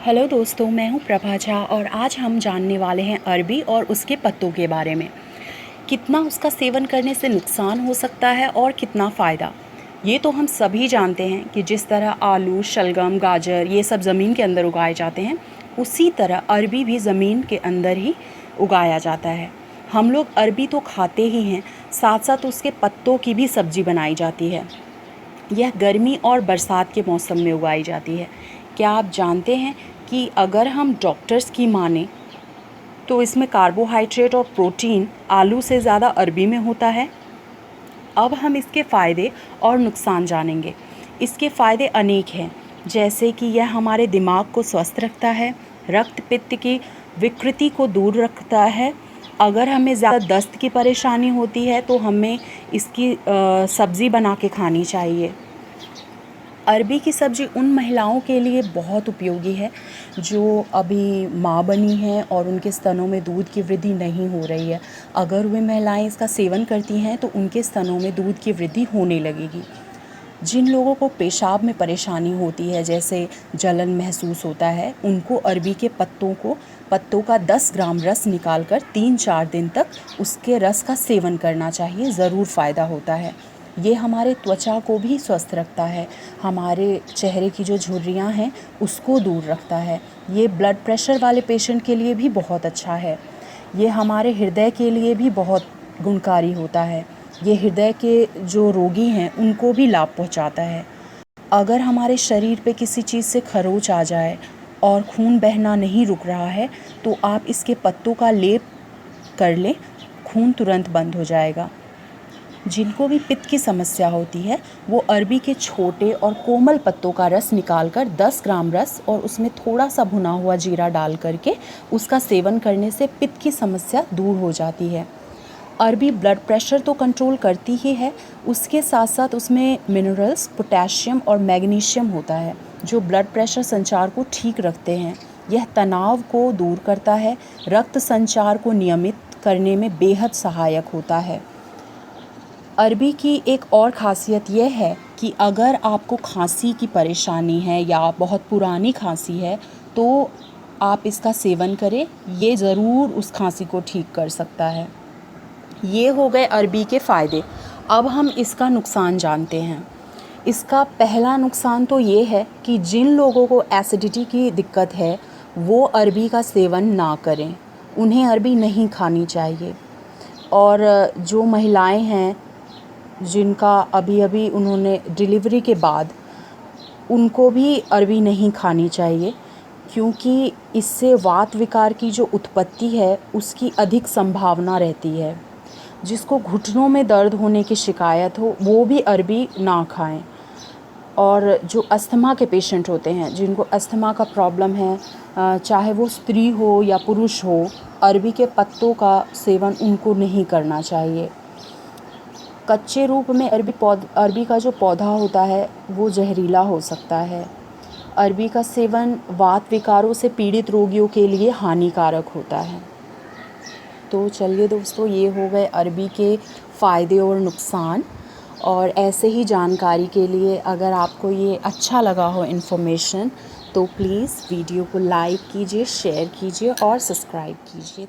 Hello दोस्तों, मैं हूं प्रभा झा और आज हम जानने वाले हैं अरबी और उसके पत्तों के बारे में। कितना उसका सेवन करने से नुकसान हो सकता है और कितना फ़ायदा। ये तो हम सभी जानते हैं कि जिस तरह आलू, शलगम, गाजर ये सब ज़मीन के अंदर उगाए जाते हैं, उसी तरह अरबी भी ज़मीन के अंदर ही उगाया जाता है। हम लोग अरबी तो खाते ही हैं, साथ साथ उसके पत्तों की भी सब्ज़ी बनाई जाती है। यह गर्मी और बरसात के मौसम में उगाई जाती है। क्या आप जानते हैं कि अगर हम डॉक्टर्स की माने तो इसमें कार्बोहाइड्रेट और प्रोटीन आलू से ज़्यादा अरबी में होता है। अब हम इसके फ़ायदे और नुकसान जानेंगे। इसके फ़ायदे अनेक हैं, जैसे कि यह हमारे दिमाग को स्वस्थ रखता है, रक्त पित्त की विकृति को दूर रखता है। अगर हमें ज़्यादा दस्त की परेशानी होती है तो हमें इसकी सब्ज़ी बना के खानी चाहिए। अरबी की सब्ज़ी उन महिलाओं के लिए बहुत उपयोगी है जो अभी माँ बनी हैं और उनके स्तनों में दूध की वृद्धि नहीं हो रही है। अगर वे महिलाएं इसका सेवन करती हैं तो उनके स्तनों में दूध की वृद्धि होने लगेगी। जिन लोगों को पेशाब में परेशानी होती है, जैसे जलन महसूस होता है, उनको अरबी के पत्तों का 10 ग्राम रस निकालकर 3-4 दिन तक उसके रस का सेवन करना चाहिए। ज़रूर फ़ायदा होता है। ये हमारे त्वचा को भी स्वस्थ रखता है, हमारे चेहरे की जो झुर्रियाँ हैं उसको दूर रखता है। ये ब्लड प्रेशर वाले पेशेंट के लिए भी बहुत अच्छा है। ये हमारे हृदय के लिए भी बहुत गुणकारी होता है। ये हृदय के जो रोगी हैं उनको भी लाभ पहुंचाता है। अगर हमारे शरीर पे किसी चीज़ से खरोंच आ जाए और खून बहना नहीं रुक रहा है तो आप इसके पत्तों का लेप कर लें, खून तुरंत बंद हो जाएगा। जिनको भी पित्त की समस्या होती है वो अरबी के छोटे और कोमल पत्तों का रस निकालकर 10 ग्राम रस और उसमें थोड़ा सा भुना हुआ जीरा डाल करके उसका सेवन करने से पित्त की समस्या दूर हो जाती है। अरबी ब्लड प्रेशर तो कंट्रोल करती ही है, उसके साथ साथ उसमें मिनरल्स, पोटेशियम और मैग्नीशियम होता है जो ब्लड प्रेशर संचार को ठीक रखते हैं। यह तनाव को दूर करता है, रक्त संचार को नियमित करने में बेहद सहायक होता है। अरबी की एक और ख़ासियत यह है कि अगर आपको खांसी की परेशानी है या बहुत पुरानी खांसी है तो आप इसका सेवन करें, ये ज़रूर उस खांसी को ठीक कर सकता है। ये हो गए अरबी के फ़ायदे। अब हम इसका नुकसान जानते हैं। इसका पहला नुकसान तो ये है कि जिन लोगों को एसिडिटी की दिक्कत है वो अरबी का सेवन ना करें, उन्हें अरबी नहीं खानी चाहिए। और जो महिलाएं हैं जिनका अभी उन्होंने डिलीवरी के बाद, उनको भी अरबी नहीं खानी चाहिए क्योंकि इससे वात विकार की जो उत्पत्ति है उसकी अधिक संभावना रहती है। जिसको घुटनों में दर्द होने की शिकायत हो वो भी अरबी ना खाएं। और जो अस्थमा के पेशेंट होते हैं, जिनको अस्थमा का प्रॉब्लम है, चाहे वो स्त्री हो या पुरुष हो, अरबी के पत्तों का सेवन उनको नहीं करना चाहिए। कच्चे रूप में अरबी का जो पौधा होता है वो जहरीला हो सकता है। अरबी का सेवन वात विकारों से पीड़ित रोगियों के लिए हानिकारक होता है। तो चलिए दोस्तों, ये हो गए अरबी के फ़ायदे और नुकसान। और ऐसे ही जानकारी के लिए अगर आपको ये अच्छा लगा हो इन्फॉर्मेशन तो प्लीज़ वीडियो को लाइक कीजिए, शेयर कीजिए और सब्सक्राइब कीजिए।